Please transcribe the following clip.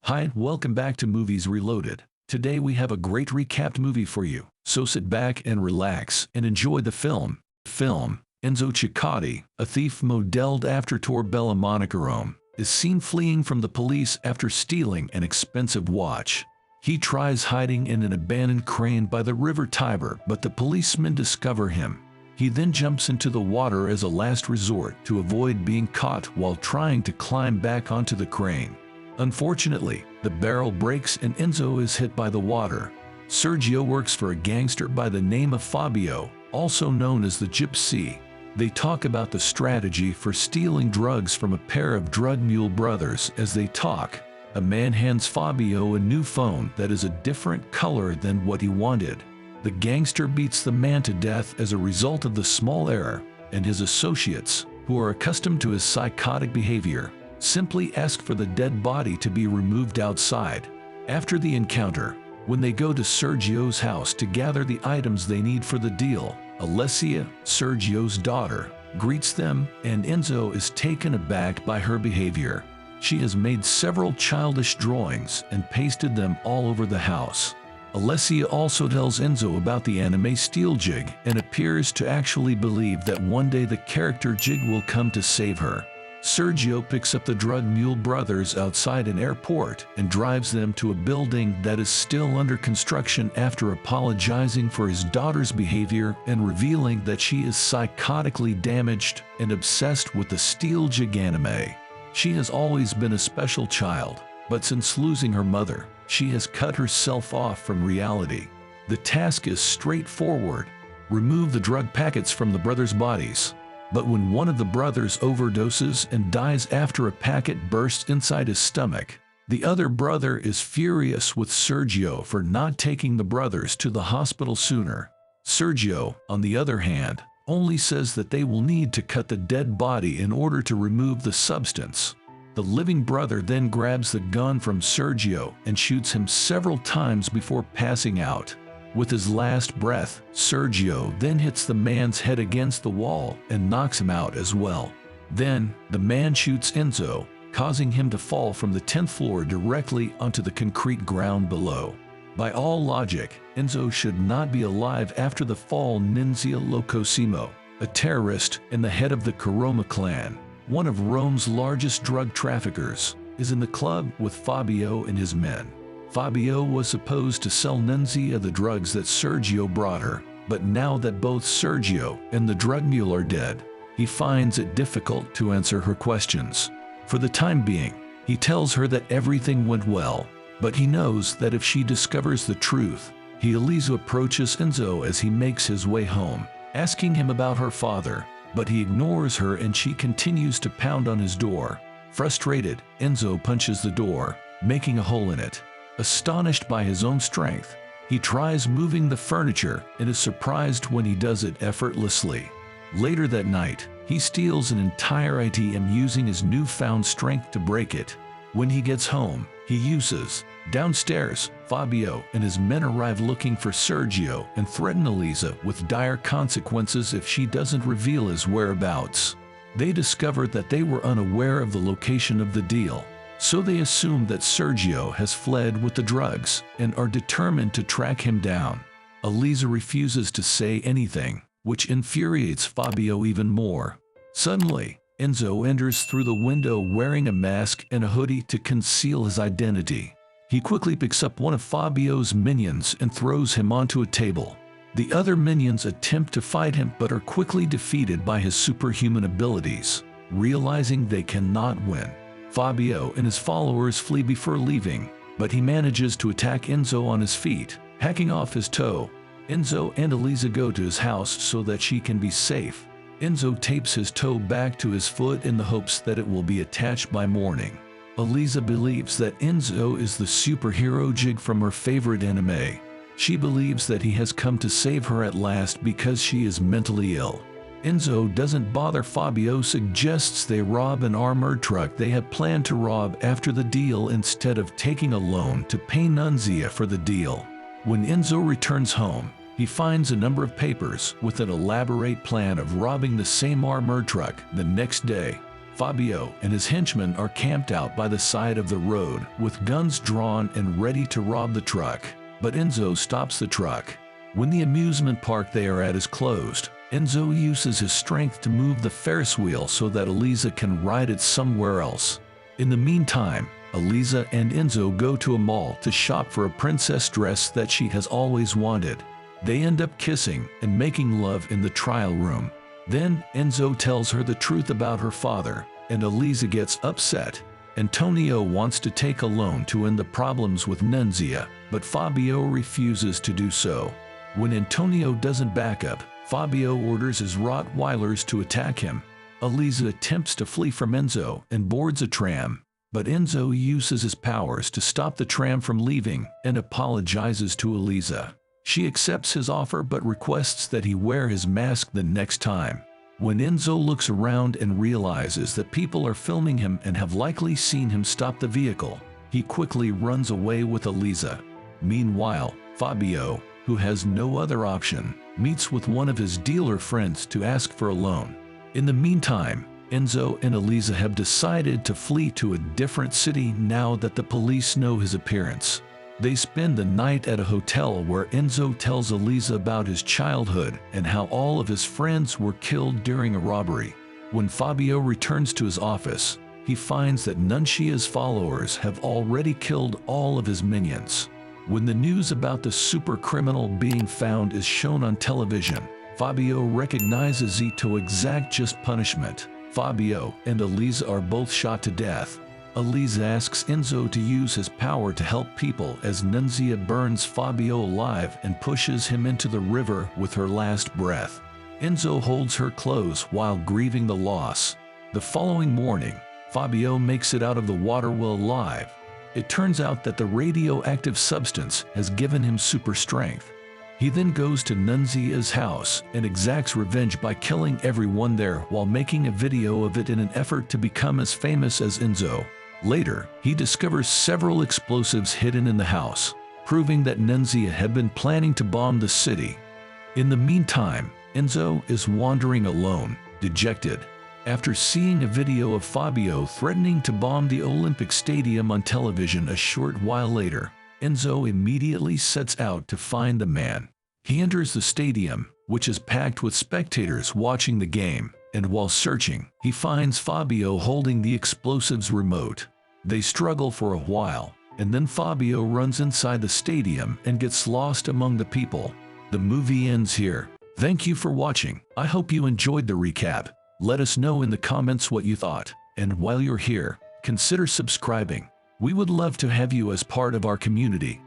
Hi and welcome back to Movies Reloaded. Today we have a great recapped movie for you, so sit back and relax and enjoy the film. Enzo Cicotti, a thief modeled after Torbella Monacorome, is seen fleeing from the police after stealing an expensive watch. He tries hiding in an abandoned crane by the River Tiber, but the policemen discover him. He then jumps into the water as a last resort to avoid being caught while trying to climb back onto the crane. Unfortunately, the barrel breaks and Enzo is hit by the water. Sergio works for a gangster by the name of Fabio, also known as the Gypsy. They talk about the strategy for stealing drugs from a pair of drug mule brothers. As they talk, a man hands Fabio a new phone that is a different color than what he wanted. The gangster beats the man to death as a result of the small error, and his associates, who are accustomed to his psychotic behavior, simply ask for the dead body to be removed outside. After the encounter, when they go to Sergio's house to gather the items they need for the deal, Alessia, Sergio's daughter, greets them, and Enzo is taken aback by her behavior. She has made several childish drawings and pasted them all over the house. Alessia also tells Enzo about the anime Steel Jig and appears to actually believe that one day the character Jig will come to save her. Sergio picks up the drug mule brothers outside an airport and drives them to a building that is still under construction after apologizing for his daughter's behavior and revealing that she is psychotically damaged and obsessed with the Steel Jig anime. She has always been a special child, but since losing her mother, she has cut herself off from reality. The task is straightforward: remove the drug packets from the brothers' bodies. But when one of the brothers overdoses and dies after a packet bursts inside his stomach, the other brother is furious with Sergio for not taking the brothers to the hospital sooner. Sergio, on the other hand, only says that they will need to cut the dead body in order to remove the substance. The living brother then grabs the gun from Sergio and shoots him several times before passing out. With his last breath, Sergio then hits the man's head against the wall and knocks him out as well. Then, the man shoots Enzo, causing him to fall from the 10th floor directly onto the concrete ground below. By all logic, Enzo should not be alive after the fall. Ninzia Locosimo, a terrorist and the head of the Caroma clan, one of Rome's largest drug traffickers, is in the club with Fabio and his men. Fabio was supposed to sell Ninzia the drugs that Sergio brought her, but now that both Sergio and the drug mule are dead, he finds it difficult to answer her questions. For the time being, he tells her that everything went well, but he knows that if she discovers the truth, Elisa approaches Enzo as he makes his way home, asking him about her father, but he ignores her and she continues to pound on his door. Frustrated, Enzo punches the door, making a hole in it. Astonished by his own strength, he tries moving the furniture and is surprised when he does it effortlessly. Later that night, he steals an entire ATM using his newfound strength to break it. When he gets home, he uses. Downstairs, Fabio and his men arrive looking for Sergio and threaten Elisa with dire consequences if she doesn't reveal his whereabouts. They discover that they were unaware of the location of the deal, so they assume that Sergio has fled with the drugs and are determined to track him down. Elisa refuses to say anything, which infuriates Fabio even more. Suddenly, Enzo enters through the window wearing a mask and a hoodie to conceal his identity. He quickly picks up one of Fabio's minions and throws him onto a table. The other minions attempt to fight him but are quickly defeated by his superhuman abilities. Realizing they cannot win, Fabio and his followers flee before leaving, but he manages to attack Enzo on his feet, hacking off his toe. Enzo and Elisa go to his house so that she can be safe. Enzo tapes his toe back to his foot in the hopes that it will be attached by morning. Elisa believes that Enzo is the superhero Jig from her favorite anime. She believes that he has come to save her at last because she is mentally ill. Enzo doesn't bother. Fabio suggests they rob an armored truck they had planned to rob after the deal instead of taking a loan to pay Ninzia for the deal. When Enzo returns home, he finds a number of papers with an elaborate plan of robbing the same armored truck the next day. Fabio and his henchmen are camped out by the side of the road with guns drawn and ready to rob the truck. But Enzo stops the truck. When the amusement park they are at is closed, Enzo uses his strength to move the Ferris wheel so that Eliza can ride it somewhere else. In the meantime, Eliza and Enzo go to a mall to shop for a princess dress that she has always wanted. They end up kissing and making love in the trial room. Then Enzo tells her the truth about her father, and Eliza gets upset. Antonio wants to take a loan to end the problems with Nunzia, but Fabio refuses to do so. When Antonio doesn't back up, Fabio orders his Rottweilers to attack him. Eliza attempts to flee from Enzo and boards a tram, but Enzo uses his powers to stop the tram from leaving and apologizes to Eliza. She accepts his offer but requests that he wear his mask the next time. When Enzo looks around and realizes that people are filming him and have likely seen him stop the vehicle, he quickly runs away with Eliza. Meanwhile, Fabio, who has no other option, meets with one of his dealer friends to ask for a loan. In the meantime, Enzo and Eliza have decided to flee to a different city now that the police know his appearance. They spend the night at a hotel where Enzo tells Eliza about his childhood and how all of his friends were killed during a robbery. When Fabio returns to his office, he finds that Nuncia's followers have already killed all of his minions. When the news about the super criminal being found is shown on television, Fabio recognizes it to exact just punishment. Fabio and Eliza are both shot to death. Eliza asks Enzo to use his power to help people as Nunzia burns Fabio alive and pushes him into the river with her last breath. Enzo holds her close while grieving the loss. The following morning, Fabio makes it out of the water well alive. It turns out that the radioactive substance has given him super strength. He then goes to Nunzia's house and exacts revenge by killing everyone there while making a video of it in an effort to become as famous as Enzo. Later, he discovers several explosives hidden in the house, proving that Nunzia had been planning to bomb the city. In the meantime, Enzo is wandering alone, dejected. After seeing a video of Fabio threatening to bomb the Olympic Stadium on television a short while later, Enzo immediately sets out to find the man. He enters the stadium, which is packed with spectators watching the game, and while searching, he finds Fabio holding the explosives remote. They struggle for a while, and then Fabio runs inside the stadium and gets lost among the people. The movie ends here. Thank you for watching. I hope you enjoyed the recap. Let us know in the comments what you thought, and while you're here, consider subscribing. We would love to have you as part of our community.